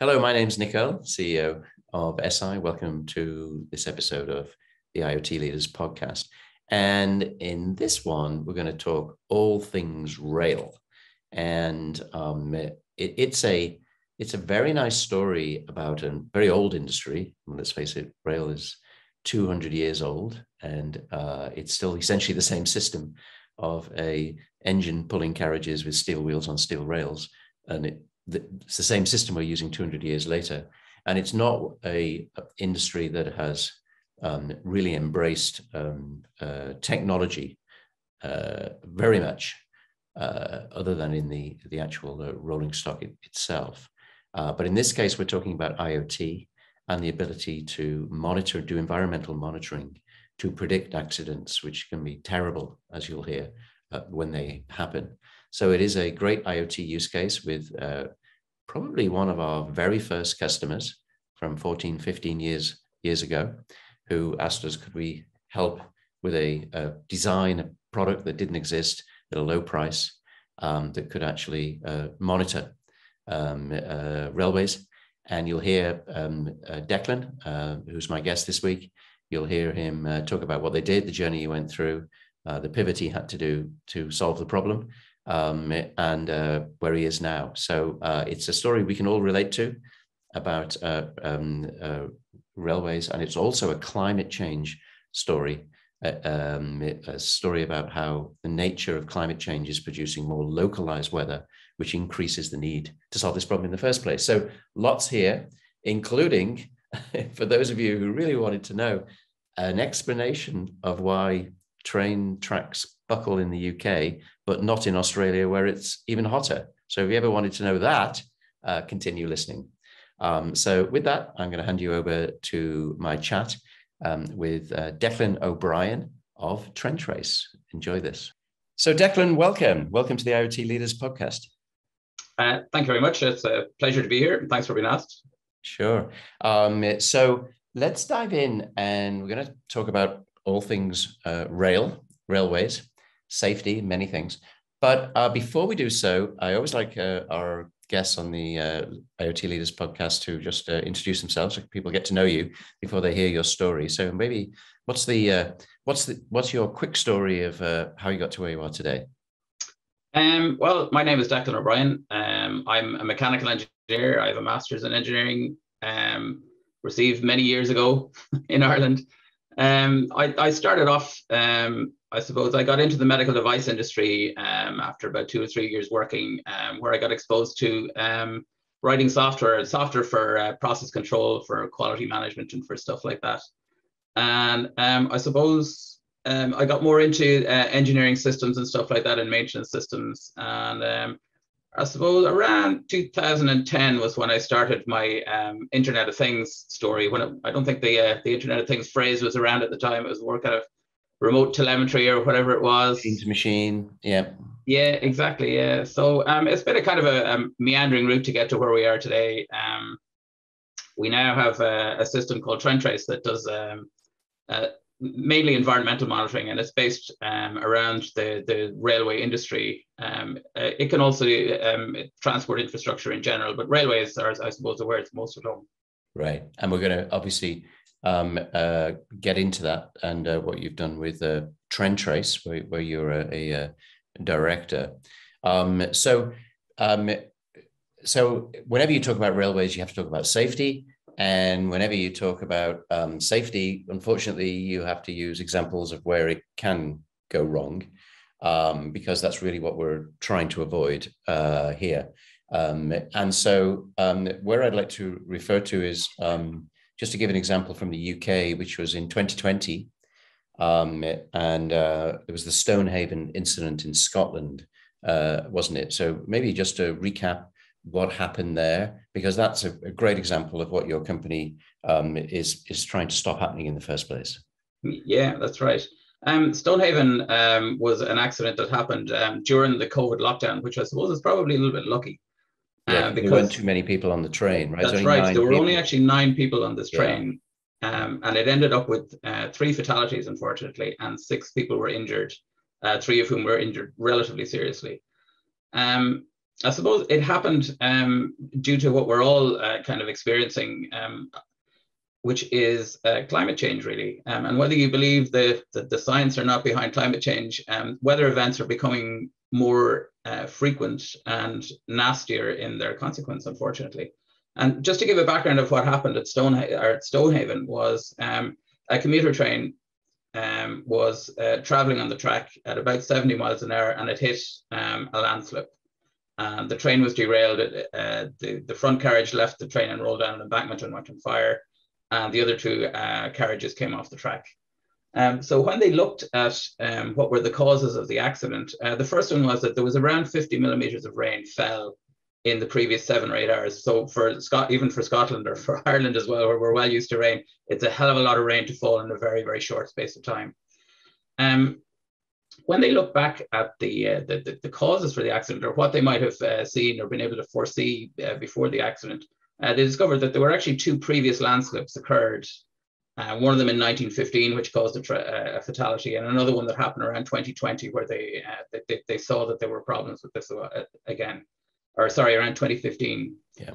Hello, my name's Nicole, CEO of SI. Welcome to this episode of the IoT Leaders podcast. And in this one, we're going to talk all things rail. And it's a very nice story about a very old industry. Let's face it, rail is 200 years old, and it's still essentially the same system of a engine pulling carriages with steel wheels on steel rails. And it's the same system we're using 200 years later. And it's not a industry that has really embraced technology very much, other than in the actual rolling stock itself. But in this case, we're talking about IoT and the ability to monitor, do environmental monitoring to predict accidents, which can be terrible, as you'll hear, when they happen. So it is a great IoT use case with probably one of our very first customers from 14, 15 years ago, who asked us, could we help with a design a product that didn't exist at a low price that could actually monitor railways. And you'll hear Declan, who's my guest this week. You'll hear him talk about what they did, the journey he went through, the pivot he had to do to solve the problem, and where he is now. So it's a story we can all relate to about railways, and it's also a climate change story, a story about how the nature of climate change is producing more localized weather, which increases the need to solve this problem in the first place. So lots here, including, for those of you who really wanted to know, an explanation of why train tracks buckle in the UK, but not in Australia, where it's even hotter. So if you ever wanted to know that, continue listening. So with that, I'm going to hand you over to my chat with Declan O'Brien of TrenTrace. Enjoy this. So Declan, welcome. Welcome to the IoT Leaders podcast. Thank you very much. It's a pleasure to be here. Thanks for being asked. Sure. So let's dive in, and we're going to talk about all things railways, safety, many things. But before we do so, I always like our guests on the IoT Leaders podcast to just introduce themselves so people get to know you before they hear your story. So maybe what's your quick story of how you got to where you are today? Well, my name is Declan O'Brien. I'm a mechanical engineer. I have a master's in engineering, received many years ago in Ireland. I started off, I suppose I got into the medical device industry after about 2 or 3 years working, where I got exposed to writing software for process control, for quality management, and for stuff like that. And I suppose I got more into engineering systems and stuff like that, and maintenance systems. And I suppose around 2010 was when I started my Internet of Things story. I don't think the Internet of Things phrase was around at the time. It was more kind of remote telemetry or whatever it was. Machine to machine, yeah. Yeah, exactly, yeah. So it's been a kind of a meandering route to get to where we are today. We now have a system called TrenTrace that does mainly environmental monitoring, and it's based around the railway industry. It can also do transport infrastructure in general, but railways are, I suppose, where it's most at home. Right, and we're going to obviously get into that and what you've done with TrenTrace, where you're a director. So whenever you talk about railways, you have to talk about safety. And whenever you talk about safety, unfortunately, you have to use examples of where it can go wrong, because that's really what we're trying to avoid here. And so where I'd like to refer to is just to give an example from the UK, which was in 2020. And there was the Stonehaven Incident in Scotland, wasn't it? So maybe just to recap what happened there, because that's a great example of what your company is trying to stop happening in the first place. Yeah, that's right. Stonehaven was an accident that happened during the COVID lockdown, which I suppose is probably a little bit lucky. Yeah, because there weren't too many people on the train, right? That's right. There were only actually 9 people on this train. Yeah. And it ended up with 3 fatalities, unfortunately, and 6 people were injured, 3 of whom were injured relatively seriously. I suppose it happened due to what we're all kind of experiencing, which is climate change, really. And whether you believe the science or not behind climate change, weather events are becoming more frequent and nastier in their consequence, unfortunately. And just to give a background of what happened at Stonehaven was a commuter train was traveling on the track at about 70 miles an hour, and it hit a landslip. The train was derailed. The front carriage left the train and rolled down an embankment and went on fire. And the other two carriages came off the track. So when they looked at what were the causes of the accident, the first one was that there was around 50 millimeters of rain fell in the previous 7 or 8 hours. So for even for Scotland or for Ireland as well, where we're well used to rain, it's a hell of a lot of rain to fall in a very, very short space of time. When they look back at the causes for the accident, or what they might have seen or been able to foresee before the accident, they discovered that there were actually 2 previous landslips occurred. One of them in 1915, which caused a fatality, and another one that happened around 2020, where they saw that there were problems with this again. Or sorry, around 2015. Yeah.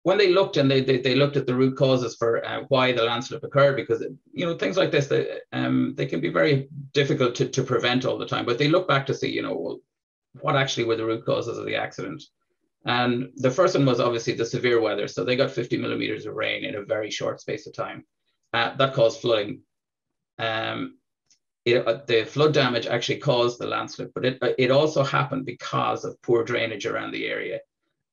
When they looked and they looked at the root causes for why the landslip occurred, because things like this, they can be very difficult to prevent all the time. But they look back to see, well, what actually were the root causes of the accident. And the first one was obviously the severe weather. So they got 50 millimeters of rain in a very short space of time. That caused flooding. The flood damage actually caused the landslip, but it also happened because of poor drainage around the area.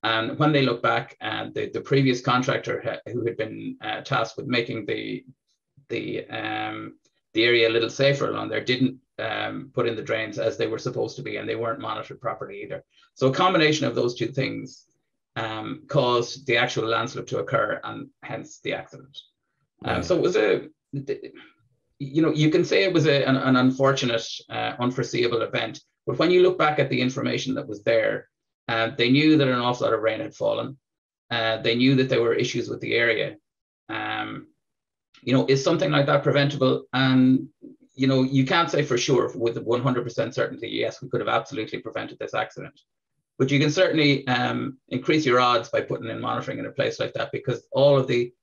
And when they look back, the previous contractor who had been tasked with making the area a little safer along there didn't put in the drains as they were supposed to be, and they weren't monitored properly either. So a combination of those two things caused the actual landslip to occur, and hence the accident. Right. So it was you can say it was an unfortunate, unforeseeable event, but when you look back at the information that was there, they knew that an awful lot of rain had fallen. They knew that there were issues with the area. Is something like that preventable? And you can't say for sure with 100% certainty, yes, we could have absolutely prevented this accident. But you can certainly increase your odds by putting in monitoring in a place like that, because all of the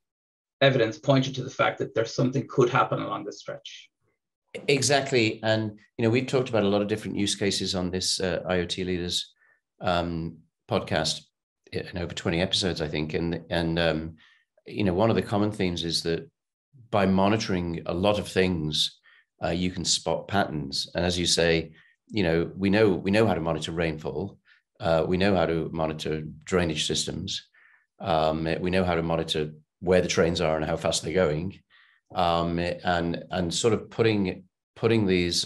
evidence pointed to the fact that there's something could happen along this stretch. Exactly. And, we've talked about a lot of different use cases on this IoT Leaders podcast in over 20 episodes, I think. And one of the common themes is that by monitoring a lot of things, you can spot patterns. And as you say, we know how to monitor rainfall. We know how to monitor drainage systems. We know how to monitor where the trains are and how fast they're going, and sort of putting these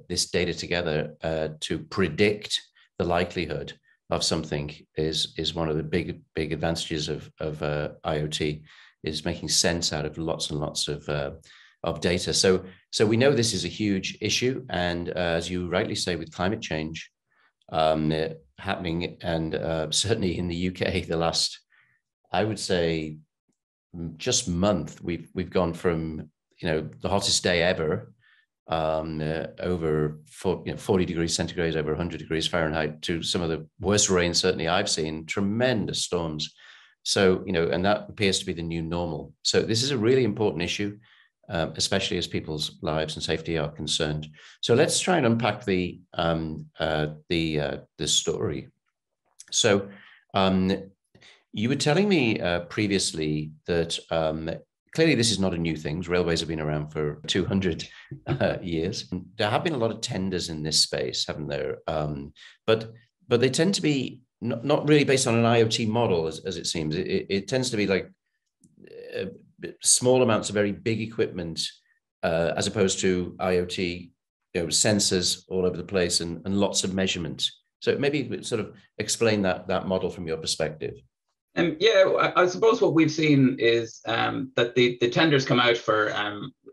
this data together to predict the likelihood of something is one of the big advantages of IoT, is making sense out of lots and lots of data. So we know this is a huge issue, and as you rightly say, with climate change happening, and certainly in the UK, the last, I would say, just month, we've gone from the hottest day ever, over 40 degrees centigrade, over 100 degrees Fahrenheit, to some of the worst rain certainly I've seen, tremendous storms. So and that appears to be the new normal. So this is a really important issue, especially as people's lives and safety are concerned. So let's try and unpack the story. So you were telling me previously that clearly this is not a new thing. Railways have been around for 200 years. There have been a lot of tenders in this space, haven't there? But they tend to be not really based on an IoT model, as it seems. It tends to be like small amounts of very big equipment, as opposed to IoT, sensors all over the place and lots of measurement. So maybe sort of explain that model from your perspective. Yeah, I suppose what we've seen is that the tenders come out for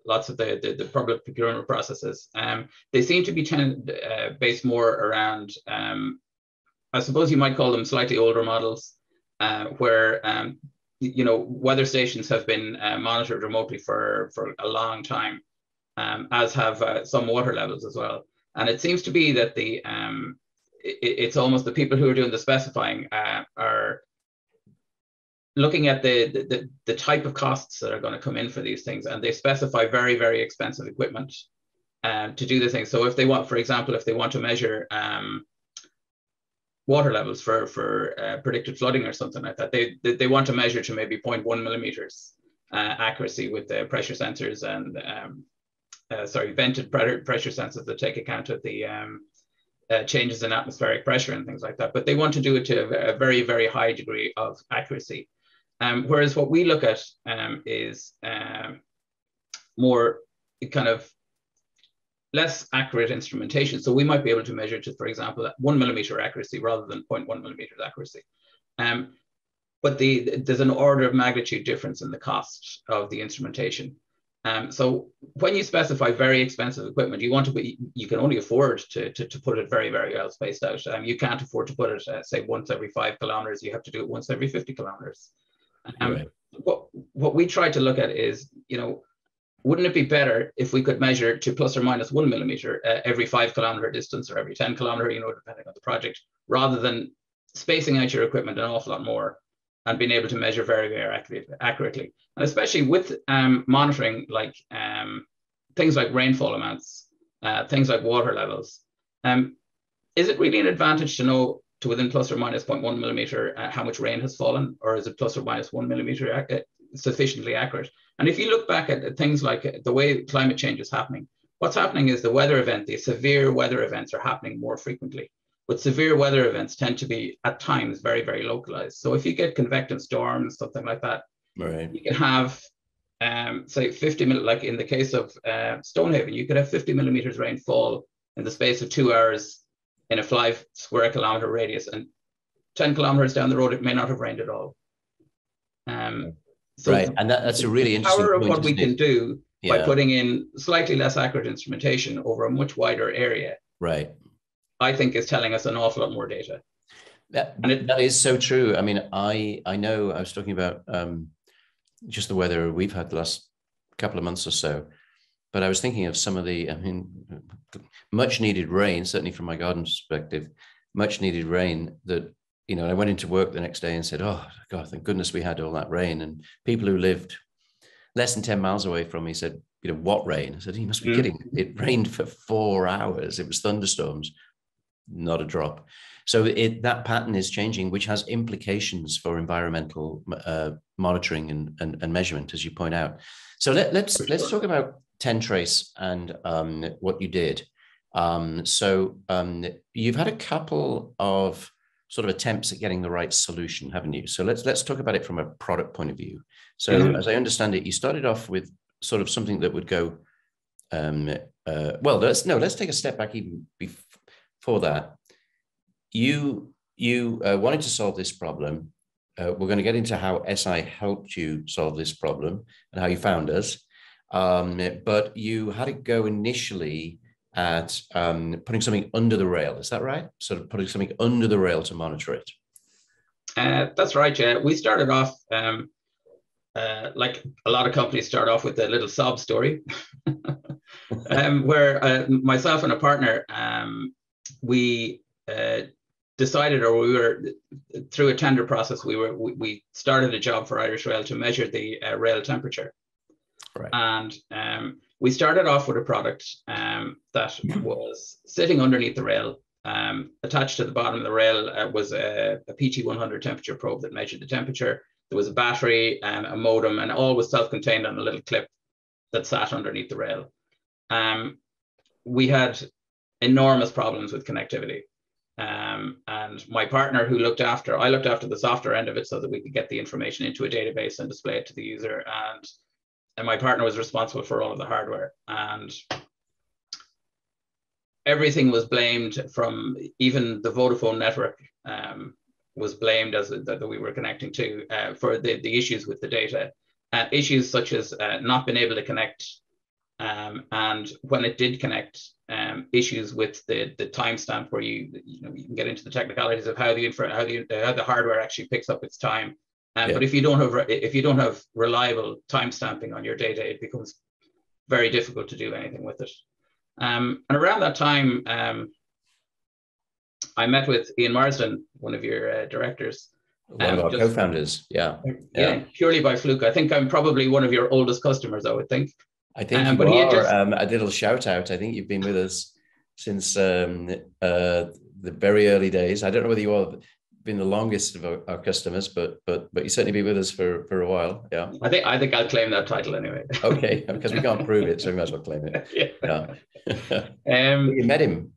lots of the public procurement processes. They seem to be based more around, I suppose you might call them slightly older models, where weather stations have been monitored remotely for a long time, as have some water levels as well. And it seems to be that it's almost the people who are doing the specifying are looking at the type of costs that are going to come in for these things, and they specify very, very expensive equipment to do the thing. So if they want, for example, if they want to measure water levels for predicted flooding or something like that, they want to measure to maybe 0.1 millimeters accuracy with the pressure sensors and vented pressure sensors that take account of the changes in atmospheric pressure and things like that. But they want to do it to a very, very high degree of accuracy. Whereas what we look at is more kind of less accurate instrumentation. So we might be able to measure to, for example, 1 millimeter accuracy rather than 0.1 millimeters accuracy. But there's an order of magnitude difference in the cost of the instrumentation. So when you specify very expensive equipment, you can only afford to put it very, very well spaced out. You can't afford to put it, say, once every 5 kilometers. You have to do it once every 50 kilometers. Right. What we try to look at is, wouldn't it be better if we could measure to plus or minus 1 millimeter every 5 kilometer distance or every 10 kilometer, depending on the project, rather than spacing out your equipment an awful lot more and being able to measure very, very accurately. And especially with monitoring like things like rainfall amounts, things like water levels. Is it really an advantage to know to within plus or minus 0.1 millimeter how much rain has fallen, or is it plus or minus 1 millimeter sufficiently accurate? And if you look back at things like the way climate change is happening, what's happening is the severe weather events are happening more frequently. But severe weather events tend to be at times very, very localized. So if you get convective storms, something like that, Right. you can have, say, 50 like in the case of Stonehaven, you could have 50 millimeters rainfall in the space of 2 hours in a 5 square kilometer radius, and 10 kilometers down the road, it may not have rained at all. So right, and that's a really interesting power point, of what we can do by putting in slightly less accurate instrumentation over a much wider area. Right. I think is telling us an awful lot more data. That is so true. I mean, I know I was talking about just the weather we've had the last couple of months or so, but I was thinking of some of the, much needed rain, certainly from my garden perspective, much needed rain that, I went into work the next day and said, oh God, thank goodness we had all that rain. And people who lived less than 10 miles away from me said, what rain? I said, you must be kidding. It rained for 4 hours. It was thunderstorms. Not a drop. So that pattern is changing, which has implications for environmental monitoring and measurement, as you point out. So let's talk about TrenTrace and what you did. So you've had a couple of sort of attempts at getting the right solution, haven't you? So let's talk about it from a product point of view. So as I understand it, you started off with sort of something that would go. Let's take a step back even before that. You wanted to solve this problem. We're going to get into how SI helped you solve this problem and how you found us. But you had to go initially at putting something under the rail. Is that right? Sort of putting something under the rail to monitor it. That's right, yeah. We started off, like a lot of companies start off with a little sob story, where myself and a partner, we decided, or we were through a tender process, we started a job for Irish Rail to measure the rail temperature. Right. And we started off with a product that was sitting underneath the rail. Attached to the bottom of the rail was a PT100 temperature probe that measured the temperature. There was a battery, a modem, and all was self-contained on a little clip that sat underneath the rail. We had enormous problems with connectivity. And my partner I looked after the software end of it so that we could get the information into a database and display it to the user. And my partner was responsible for all of the hardware. And everything was blamed, from even the Vodafone network was blamed that we were connecting to for the issues with the data. Issues such as not being able to connect, and when it did connect, issues with the timestamp, where you can get into the technicalities of how the hardware actually picks up its time. But if you don't have reliable timestamping on your data, it becomes very difficult to do anything with it. And around that time, I met with Ian Marsden, one of your directors. One of our co-founders. Yeah. Purely by fluke. I think I'm probably one of your oldest customers, I would think. I think you are. A little shout out. I think you've been with us since the very early days. I don't know whether you have been the longest of our customers, but you certainly be with us for a while. Yeah. I think I'll claim that title anyway. Okay, because we can't prove it, so we might as well claim it. Yeah. You met him.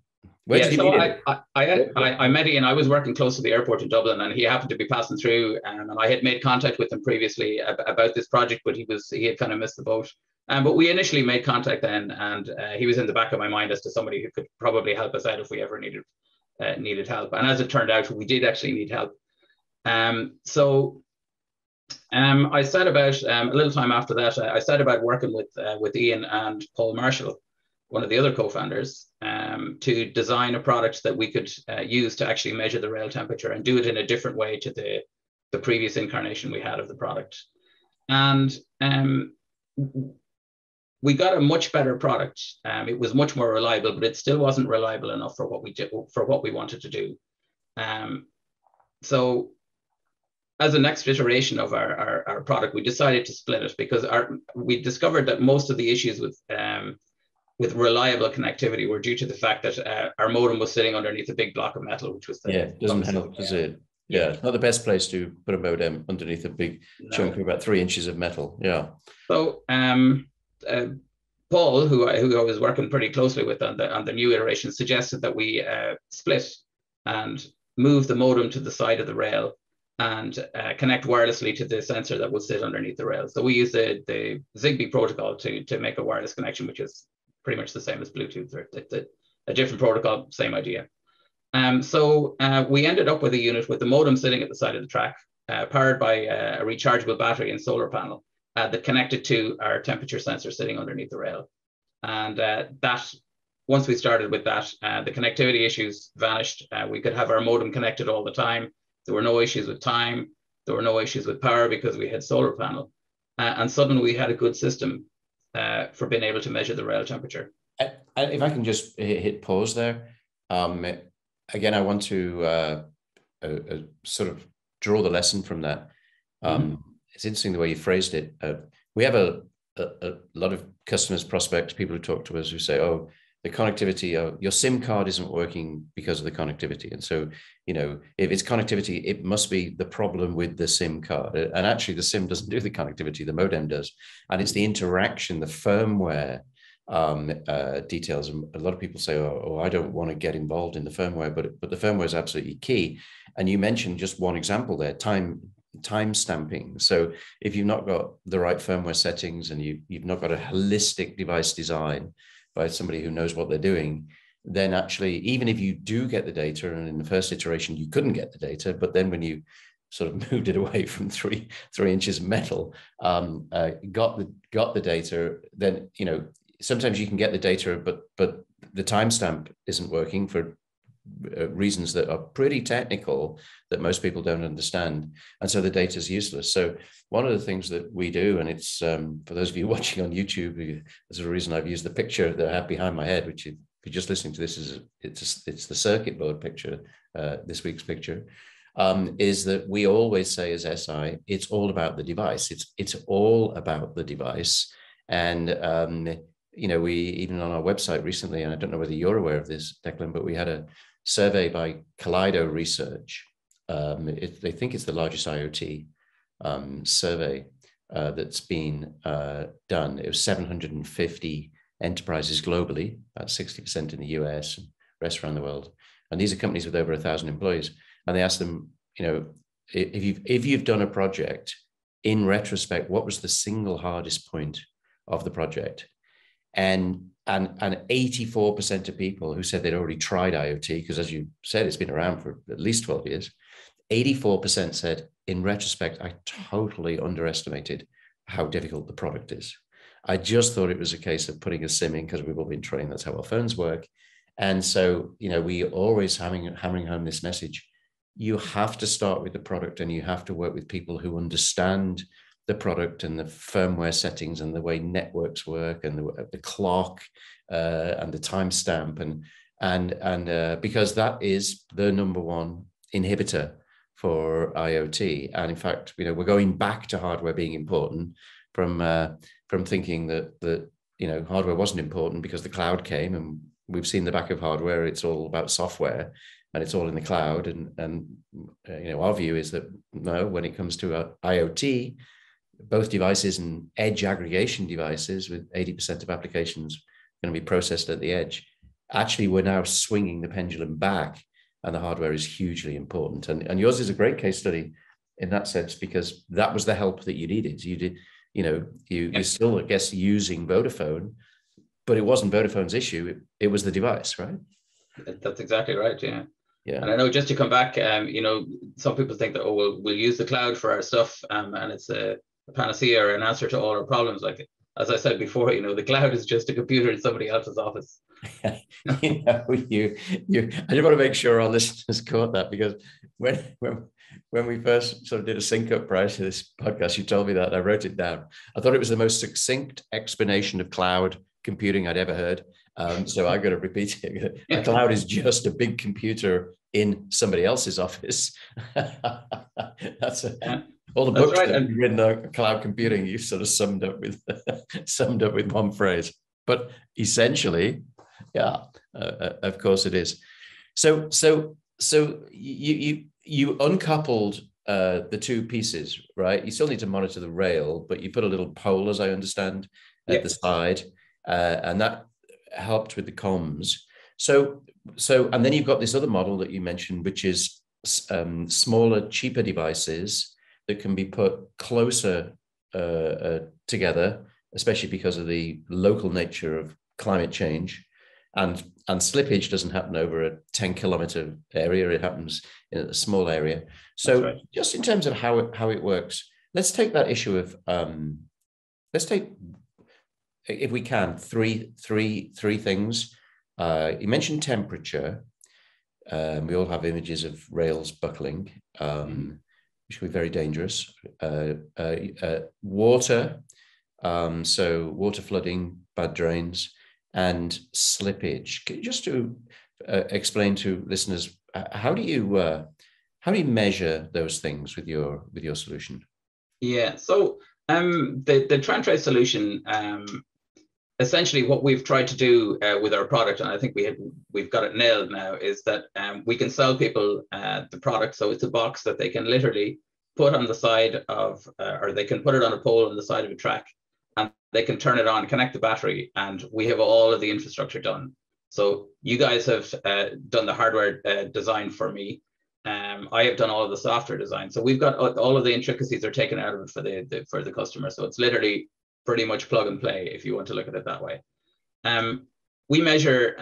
Where did you meet him? I met Ian. I was working close to the airport in Dublin, and he happened to be passing through. And I had made contact with him previously about this project, but he had kind of missed the boat. But we initially made contact then, and he was in the back of my mind as to somebody who could probably help us out if we ever needed help. And as it turned out, we did actually need help. So I set about a little time after that. I set about working with Ian and Paul Marshall, one of the other co-founders, to design a product that we could use to actually measure the rail temperature and do it in a different way to the previous incarnation we had of the product. And we got a much better product. It was much more reliable, but it still wasn't reliable enough for what we wanted to do. So as a next iteration of our product, we decided to split it because we discovered that most of the issues with reliable connectivity were due to the fact that our modem was sitting underneath a big block of metal, which was it doesn't help, does it? Yeah, it's not the best place to put a modem underneath a big chunk of about 3 inches of metal. Yeah. So Paul, who I was working pretty closely with on the new iteration, suggested that we split and move the modem to the side of the rail and connect wirelessly to the sensor that will sit underneath the rail. So we use the Zigbee protocol to make a wireless connection, which is pretty much the same as Bluetooth. It's a different protocol, same idea. So we ended up with a unit with the modem sitting at the side of the track, powered by a rechargeable battery and solar panel that connected to our temperature sensor sitting underneath the rail. And that, once we started with that, the connectivity issues vanished. We could have our modem connected all the time. There were no issues with time. There were no issues with power because we had solar panel. And suddenly we had a good system for being able to measure the rail temperature. If I can just hit pause there. Again, I want to sort of draw the lesson from that. It's interesting the way you phrased it. We have a lot of customers, prospects, people who talk to us who say, oh, the connectivity, your SIM card isn't working because of the connectivity. And so, if it's connectivity, it must be the problem with the SIM card. And actually the SIM doesn't do the connectivity, the modem does. And it's the interaction, the firmware details. And a lot of people say, oh, I don't want to get involved in the firmware, but the firmware is absolutely key. And you mentioned just one example there, time stamping. So if you've not got the right firmware settings and you've not got a holistic device design by somebody who knows what they're doing, then actually, even if you do get the data, and in the first iteration you couldn't get the data, but then when you sort of moved it away from three inches of metal, got the data, then sometimes you can get the data, but the timestamp isn't working for reasons that are pretty technical that most people don't understand, and so the data is useless. So one of the things that we do, and it's for those of you watching on YouTube, there's a reason I've used the picture that I have behind my head, which if you're just listening to this, it's the circuit board picture, this week's picture, is that we always say as SI, it's all about the device. It's all about the device. And we even on our website recently, and I don't know whether you're aware of this, Declan, but we had a survey by Kaleido Research. They think it's the largest IoT survey that's been done. It was 750 enterprises globally, about 60% in the US and rest around the world. And these are companies with over 1,000 employees. And they asked them, if you've done a project, in retrospect, what was the single hardest point of the project? And 84% of people who said they'd already tried IoT, because as you said, it's been around for at least 12 years, 84% said, in retrospect, I totally underestimated how difficult the product is. I just thought it was a case of putting a SIM in because we've all been trained that's how our phones work. And so, we always hammering home this message. You have to start with the product, and you have to work with people who understand the product and the firmware settings and the way networks work and the clock and the timestamp. and because that is the number one inhibitor for IoT. And in fact, we're going back to hardware being important from thinking that hardware wasn't important because the cloud came, and we've seen the back of hardware. It's all about software, and it's all in the cloud. And our view is that no, when it comes to IoT, both devices and edge aggregation devices, with 80% of applications going to be processed at the edge, actually we're now swinging the pendulum back, and the hardware is hugely important. And yours is a great case study in that sense, because that was the help that you needed. You did, you're still, I guess, using Vodafone, but it wasn't Vodafone's issue. It was the device, right? That's exactly right. Yeah. Yeah. And I know, just to come back, some people think that, we'll use the cloud for our stuff, and it's a panacea or an answer to all our problems. Like, as I said before, the cloud is just a computer in somebody else's office. I just want to make sure our listeners caught that, because when we first sort of did a sync up prior to this podcast, you told me that, and I wrote it down. I thought it was the most succinct explanation of cloud computing I'd ever heard. So I got to repeat it. A cloud is just a big computer in somebody else's office. All the books that you've written on cloud computing, you sort of summed up with one phrase. But essentially, yeah, of course it is. So you uncoupled the two pieces, right? You still need to monitor the rail, but you put a little pole, as I understand, at the side, and that helped with the comms. So, and then you've got this other model that you mentioned, which is smaller, cheaper devices that can be put closer together, especially because of the local nature of climate change. And slippage doesn't happen over a 10-kilometer area; it happens in a small area. So, just in terms of how it works, let's take that issue of let's take, if we can, three things. You mentioned temperature. We all have images of rails buckling, which can be very dangerous. Water, so water flooding, bad drains, and slippage. Just to explain to listeners, how do you measure those things with your solution? Yeah, so the TrenTrace solution, essentially what we've tried to do with our product, and I think we've got it nailed now, is that we can sell people the product. So it's a box that they can literally put on the side of, or they can put it on a pole on the side of a track, and they can turn it on, connect the battery, and we have all of the infrastructure done. So you guys have done the hardware design for me. I have done all of the software design. So we've got all of the intricacies are taken out of it for the customer. So it's literally pretty much plug and play, if you want to look at it that way. We measure,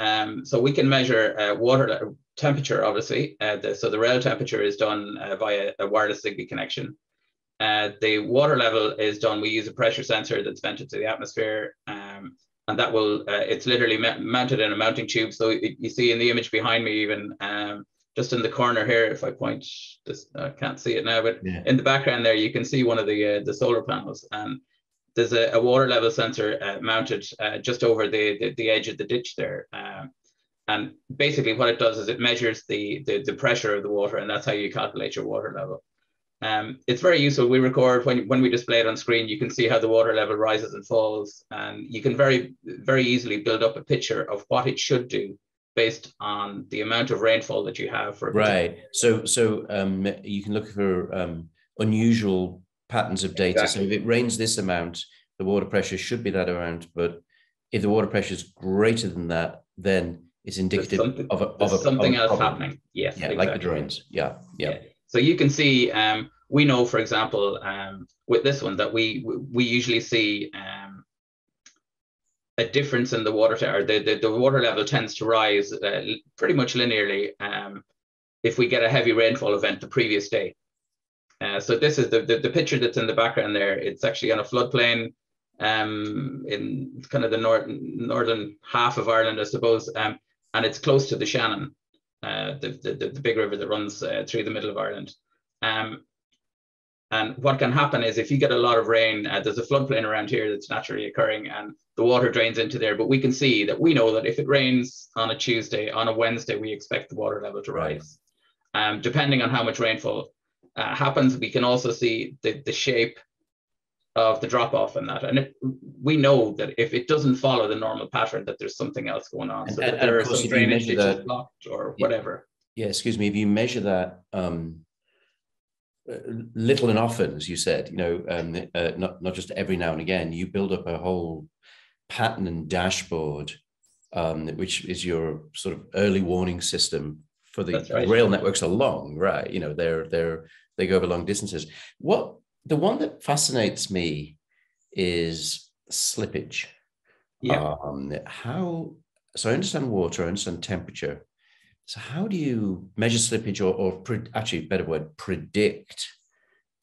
so we can measure water temperature, obviously. So the rail temperature is done via a wireless Zigbee connection. The water level is done, we use a pressure sensor that's vented to the atmosphere, and that will, it's literally mounted in a mounting tube. So you see in the image behind me, even just in the corner here, if I point this, I can't see it now, but in the background there, you can see one of the solar panels, and there's a water level sensor mounted just over the edge of the ditch there. And basically what it does is it measures the pressure of the water, and that's how you calculate your water level. It's very useful. We record, when we display it on screen, you can see how the water level rises and falls, and you can very, very easily build up a picture of what it should do based on the amount of rainfall that you have for a right. So you can look for unusual patterns of data. Exactly. So if it rains this amount, the water pressure should be that amount. But if the water pressure is greater than that, then it's indicative of something else happening. Yes, yeah, exactly. Like the drains. Yeah. So you can see, we know, for example, with this one, that we usually see a difference in the water, or the water level tends to rise pretty much linearly if we get a heavy rainfall event the previous day. So this is the picture that's in the background there. It's actually on a floodplain in kind of the northern half of Ireland, I suppose, and it's close to the Shannon, the big river that runs through the middle of Ireland. And what can happen is if you get a lot of rain, there's a floodplain around here that's naturally occurring and the water drains into there. But we can see that we know that if it rains on a Tuesday, on a Wednesday, we expect the water level to rise. Depending on how much rainfall happens, we can also see the shape of the drop off in that. And we know that if it doesn't follow the normal pattern, that there's something else going on. So that there are some drainage ditches blocked or whatever. Yeah, excuse me, if you measure that little and often, as you said, not just every now and again, you build up a whole pattern and dashboard, which is your sort of early warning system for the rail networks along, right? They go over long distances. The one that fascinates me is slippage. Yeah. So I understand water, I understand temperature. So how do you measure slippage or actually, better word, predict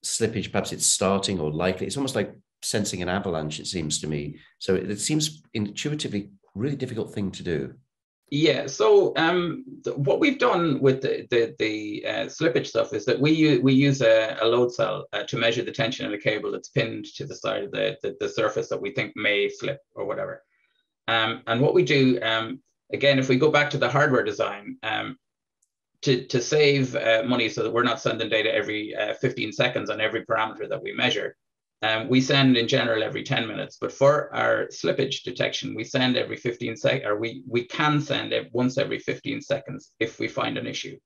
slippage? Perhaps it's starting or likely. It's almost like sensing an avalanche, it seems to me. So it seems intuitively really difficult thing to do. Yeah. So what we've done with the slippage stuff is that we use a load cell to measure the tension in a cable that's pinned to the side of the surface that we think may slip or whatever. And what we do, again, if we go back to the hardware design, to save money so that we're not sending data every 15 seconds on every parameter that we measure, we send in general every 10 minutes. But for our slippage detection, we send every 15 seconds, or we can send it once every 15 seconds if we find an issue.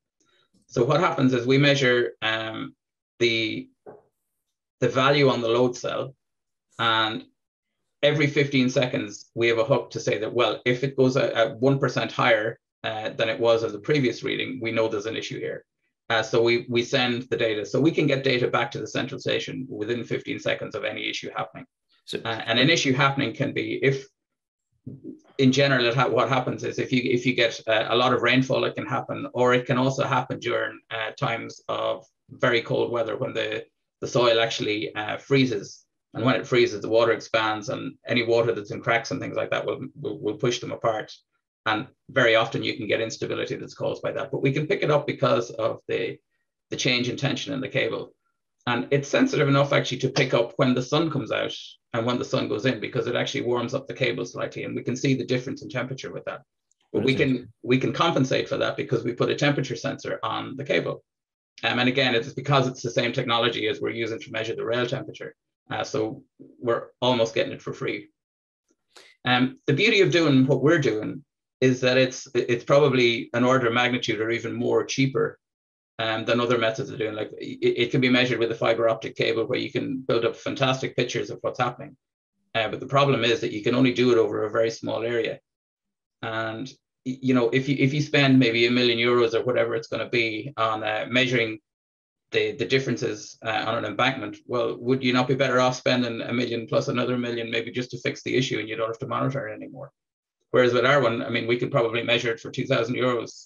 So what happens is we measure the value on the load cell, and every 15 seconds, we have a hook to say that, well, if it goes at 1% higher than it was as the previous reading, we know there's an issue here. So we send the data. So we can get data back to the central station within 15 seconds of any issue happening. And an issue happening can be if, in general, what happens is if you get a lot of rainfall, it can happen, or it can also happen during times of very cold weather when the soil actually freezes. And when it freezes, the water expands, and any water that's in cracks and things like that will push them apart. And very often you can get instability that's caused by that. But we can pick it up because of the change in tension in the cable. And it's sensitive enough actually to pick up when the sun comes out and when the sun goes in, because it actually warms up the cable slightly, and we can see the difference in temperature with that. But we can compensate for that because we put a temperature sensor on the cable. And again, it's because it's the same technology as we're using to measure the rail temperature. So we're almost getting it for free. The beauty of doing what we're doing is that it's probably an order of magnitude or even more cheaper than other methods of doing. Like it can be measured with a fiber optic cable where you can build up fantastic pictures of what's happening. But the problem is that you can only do it over a very small area. And if you spend maybe €1 million or whatever it's going to be on measuring the differences on an embankment, well, would you not be better off spending $1 million plus another $1 million maybe just to fix the issue, and you don't have to monitor it anymore? Whereas with our one, I mean, we could probably measure it for €2,000,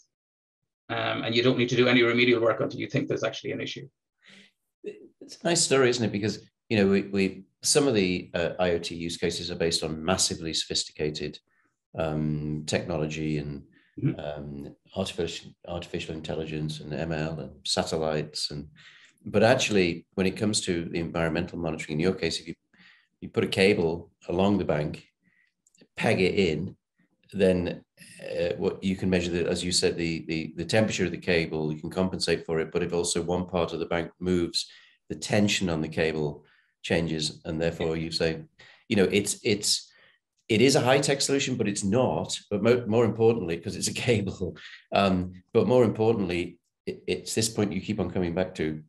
and you don't need to do any remedial work until you think there's actually an issue. It's a nice story, isn't it? Because we some of the IoT use cases are based on massively sophisticated technology and artificial intelligence and ML and satellites, but actually when it comes to the environmental monitoring, in your case, if you put a cable along the bank, peg it in, then what you can measure, as you said, the temperature of the cable, you can compensate for it. But if also one part of the bank moves, the tension on the cable changes, and therefore you say, it is a high-tech solution, but it's not. But more importantly, because it's a cable, but more importantly, it's this point you keep on coming back to.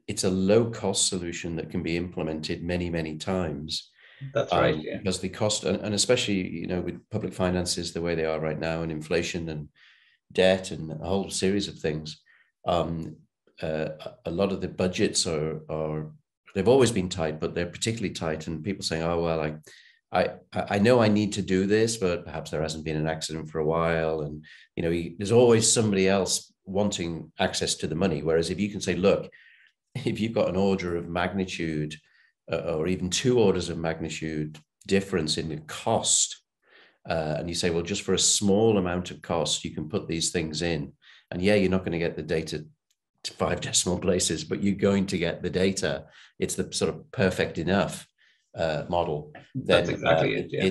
It's a low-cost solution that can be implemented many, many times. That's right. Yeah. Because the cost, and especially with public finances the way they are right now, and inflation and debt and a whole series of things, a lot of the budgets are they've always been tight, but they're particularly tight. And people saying, "Oh well, I know I need to do this, but perhaps there hasn't been an accident for a while," and there's always somebody else wanting access to the money. Whereas if you can say, "Look, if you've got an order of magnitude." Or even 2 orders of magnitude difference in the cost. And you say, well, just for a small amount of cost, you can put these things in. And yeah, you're not going to get the data 5 decimal places, but you're going to get the data. It's the sort of perfect enough model. That's Then exactly it. Yeah.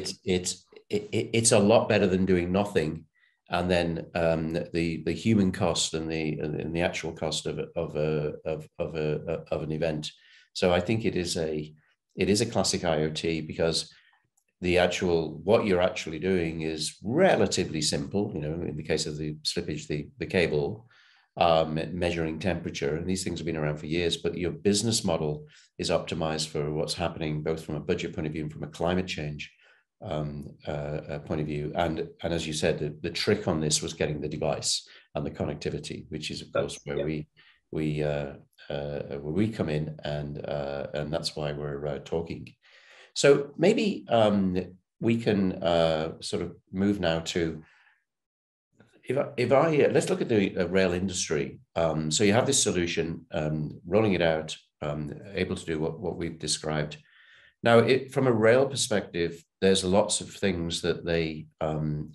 it's a lot better than doing nothing. And then the human cost and the actual cost of an event. So I think it is a classic IoT, because what you're actually doing is relatively simple. In the case of the slippage, the cable, measuring temperature, and these things have been around for years. But your business model is optimized for what's happening, both from a budget point of view and from a climate change point of view. And as you said, the trick on this was getting the device and the connectivity, which is of course where we come in, and that's why we're talking. So maybe we can sort of move now to, if I let's look at the rail industry. So you have this solution, rolling it out, able to do what we've described. Now, from a rail perspective, there's lots of things that they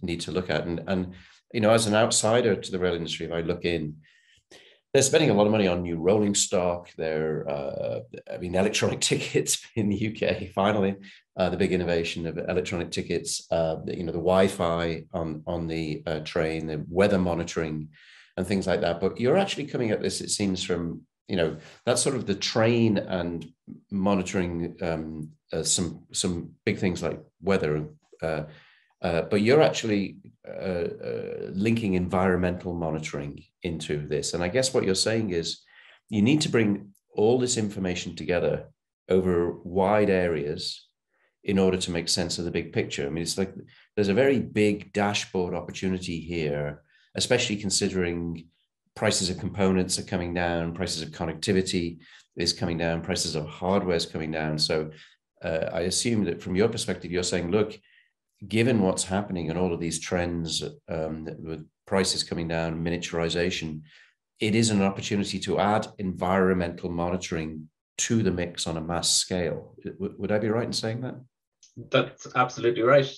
need to look at. And as an outsider to the rail industry, if I look in, they're spending a lot of money on new rolling stock. Electronic tickets in the UK, finally, the big innovation of electronic tickets, the Wi-Fi on the train, the weather monitoring and things like that. But you're actually coming at this, it seems, from, that's sort of the train and monitoring some big things like weather. But you're actually linking environmental monitoring into this. And I guess what you're saying is you need to bring all this information together over wide areas in order to make sense of the big picture. I mean, it's like there's a very big dashboard opportunity here, especially considering prices of components are coming down, prices of connectivity is coming down, prices of hardware is coming down. So I assume that from your perspective, you're saying, look, given what's happening and all of these trends with prices coming down, miniaturization, it is an opportunity to add environmental monitoring to the mix on a mass scale. Would I be right in saying that? That's absolutely right.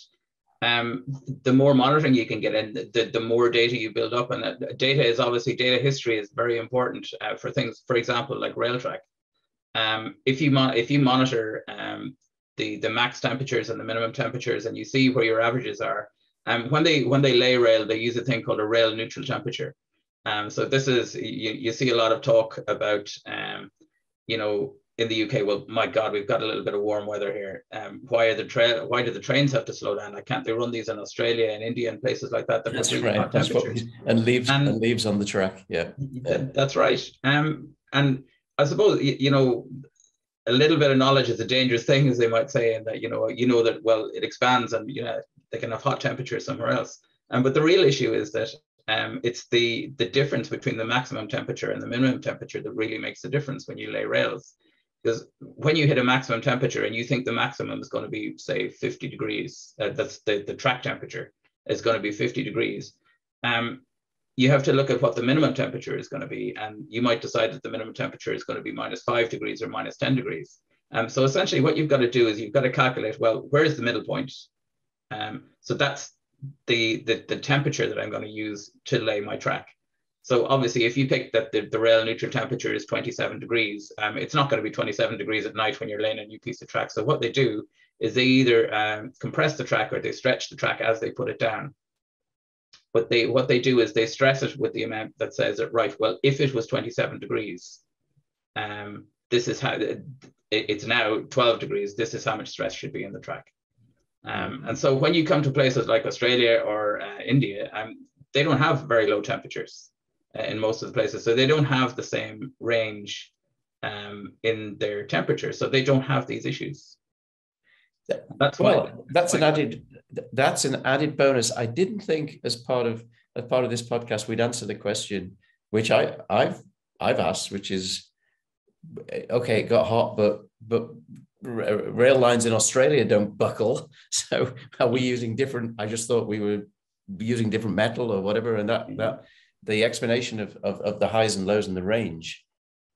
The more monitoring you can get in, the more data you build up. And data history is very important for things, for example, like rail track. If you monitor the max temperatures and the minimum temperatures, and you see where your averages are, when they lay rail, they use a thing called a rail neutral temperature. So this is, you see a lot of talk about, in the UK, well, my God, we've got a little bit of warm weather here. Why do the trains have to slow down? Like, can't they run these in Australia and India and places like that? That's really right. Hot temperatures? And leaves on the track. Yeah. That's right. And I suppose, a little bit of knowledge is a dangerous thing, as they might say, and that, that, well, it expands and, they can have hot temperatures somewhere else. But the real issue is that it's the difference between the maximum temperature and the minimum temperature that really makes the difference when you lay rails. Because when you hit a maximum temperature and you think the maximum is going to be, say, 50 degrees, that's the track temperature is going to be 50 degrees. You have to look at what the minimum temperature is going to be. And you might decide that the minimum temperature is going to be -5 degrees or -10 degrees. So essentially what you've got to do is you've got to calculate, well, where's the middle point? So that's the temperature that I'm going to use to lay my track. So obviously, if you pick that the rail neutral temperature is 27 degrees, it's not going to be 27 degrees at night when you're laying a new piece of track. So what they do is they either compress the track or they stretch the track as they put it down. But what they do is they stress it with the amount that says that, right, well, if it was 27 degrees, this is how it's now 12 degrees. This is how much stress should be in the track. And so when you come to places like Australia or India, they don't have very low temperatures in most of the places. So they don't have the same range in their temperature. So they don't have these issues. That's an added bonus. I didn't think as part of this podcast we'd answer the question, which I've asked, which is, okay, it got hot, but rail lines in Australia don't buckle. So are we using different? I just thought we were using different metal or whatever, and that the explanation of the highs and lows in the range,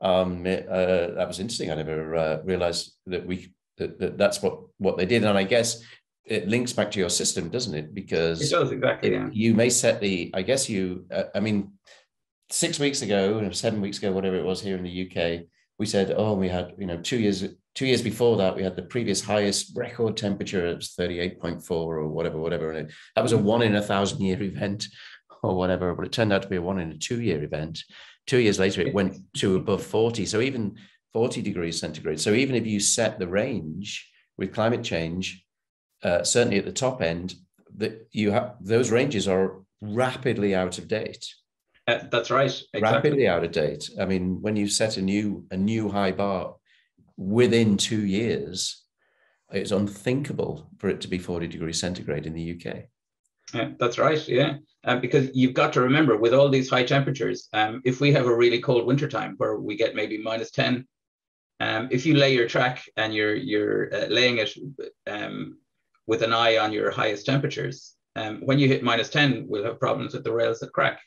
that was interesting. I never realized that that's what they did. And I guess it links back to your system, doesn't it? Because it does, exactly. You may set the, I guess 6 weeks ago, 7 weeks ago, whatever it was here in the UK, we said, oh, we had, 2 years before that, we had the previous highest record temperature. It was 38.4 or whatever. And that was a 1 in 1,000 year event or whatever, but it turned out to be a 1 in a 2 year event. 2 years later, it went to above 40. So even 40 degrees centigrade. So even if you set the range with climate change, certainly at the top end, that you have, those ranges are rapidly out of date. That's right. Exactly. Rapidly out of date. I mean, when you set a new high bar within 2 years, it's unthinkable for it to be 40 degrees centigrade in the UK. Yeah, that's right. Yeah. Because you've got to remember, with all these high temperatures, if we have a really cold wintertime where we get maybe -10, if you lay your track and you're laying it with an eye on your highest temperatures, when you hit -10, we'll have problems with the rails that crack.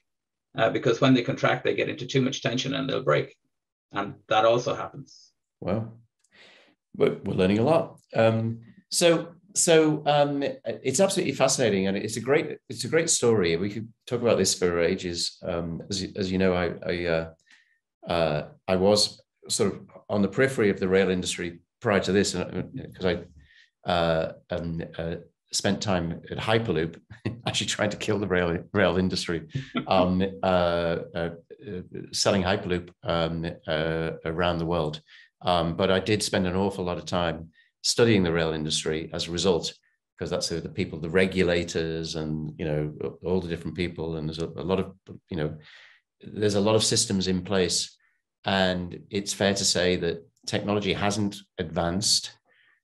Because when they contract, they get into too much tension and they'll break. And that also happens. Well, we're learning a lot. So it's absolutely fascinating, and it's a great story. We could talk about this for ages. As you know, I was sort of on the periphery of the rail industry prior to this, because I spent time at Hyperloop, actually trying to kill the rail industry, selling Hyperloop around the world. But I did spend an awful lot of time studying the rail industry as a result, because that's the people, the regulators, and all the different people, and there's a lot of there's a lot of systems in place, and it's fair to say that technology hasn't advanced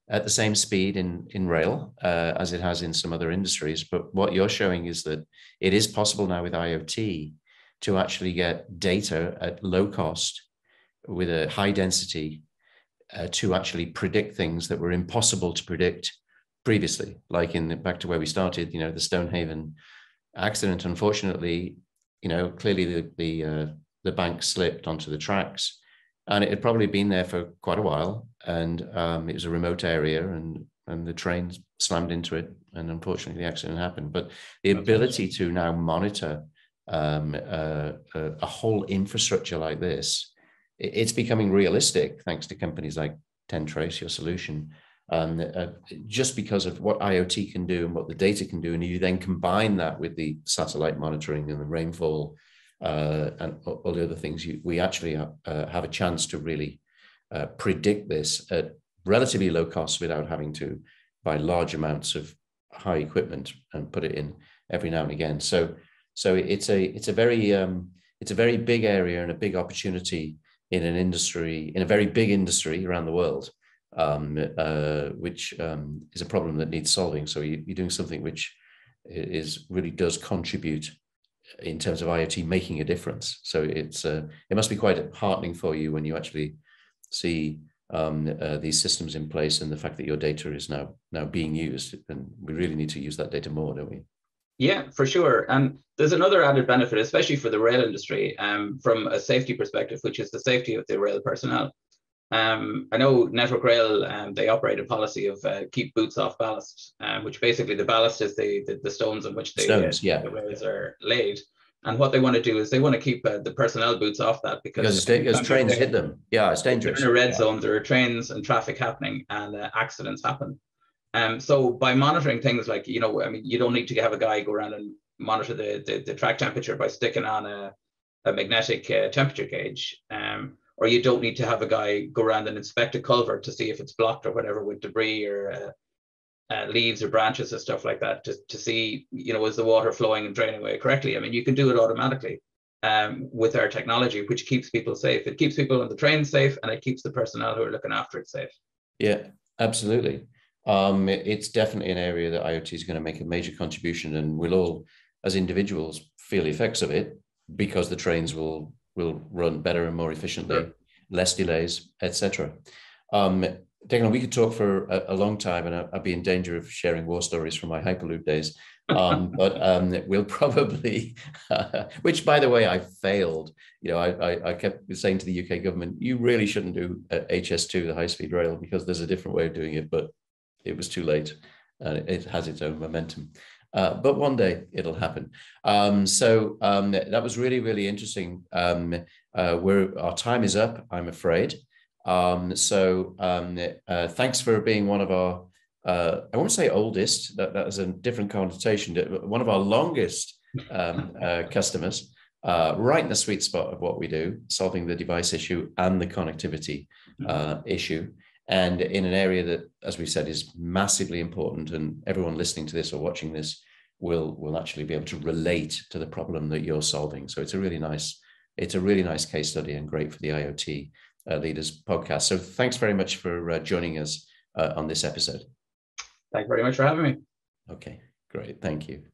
at the same speed in rail as it has in some other industries. But what you're showing is that it is possible now with IoT to actually get data at low cost with a high density to actually predict things that were impossible to predict previously. Like back to where we started, the Stonehaven accident, unfortunately, clearly the bank slipped onto the tracks, and it had probably been there for quite a while, and it was a remote area, and the train slammed into it, and unfortunately the accident happened. But the ability to now monitor a whole infrastructure like this, it's becoming realistic thanks to companies like TrenTrace, your solution, just because of what IoT can do and what the data can do. And you then combine that with the satellite monitoring and the rainfall and all the other things, we actually have a chance to really predict this at relatively low cost without having to buy large amounts of high equipment and put it in every now and again. So it's a very big area and a big opportunity in a very big industry around the world, which is a problem that needs solving. So you're doing something which really does contribute in terms of IoT making a difference. So it must be quite heartening for you when you actually see these systems in place, and the fact that your data is now being used, and we really need to use that data more, don't we? Yeah, for sure. And there's another added benefit, especially for the rail industry, from a safety perspective, which is the safety of the rail personnel. I know Network Rail, they operate a policy of keep boots off ballast, which basically the ballast is the stones on which the rails are laid. And what they want to do is they want to keep the personnel boots off that, because trains hit them. Yeah, it's dangerous. In a red zone, there are trains and traffic happening, and accidents happen. So by monitoring things like, you don't need to have a guy go around and monitor the track temperature by sticking on a magnetic temperature gauge. Or you don't need to have a guy go around and inspect a culvert to see if it's blocked or whatever with debris or leaves or branches or stuff like that, to see, is the water flowing and draining away correctly. I mean, you can do it automatically with our technology, which keeps people safe. It keeps people on the train safe, and it keeps the personnel who are looking after it safe. Yeah, absolutely. It's definitely an area that IoT is going to make a major contribution, and we'll all, as individuals, feel the effects of it, because the trains will run better and more efficiently, sure, less delays, etc. Declan, we could talk for a long time, and I'd be in danger of sharing war stories from my Hyperloop days. But we'll probably, which, by the way, I failed. I kept saying to the UK government, you really shouldn't do HS2, the high-speed rail, because there's a different way of doing it. But it was too late, and it has its own momentum. but one day it'll happen. That was really, really interesting. Our time is up, I'm afraid. Thanks for being one of our, I won't say oldest, that is a different connotation, one of our longest customers, right in the sweet spot of what we do, solving the device issue and the connectivity issue. And in an area that, as we said, is massively important, and everyone listening to this or watching this will actually be able to relate to the problem that you're solving. So it's a really nice case study and great for the IoT Leaders podcast. So thanks very much for joining us on this episode. Thank you very much for having me. Okay, great. Thank you.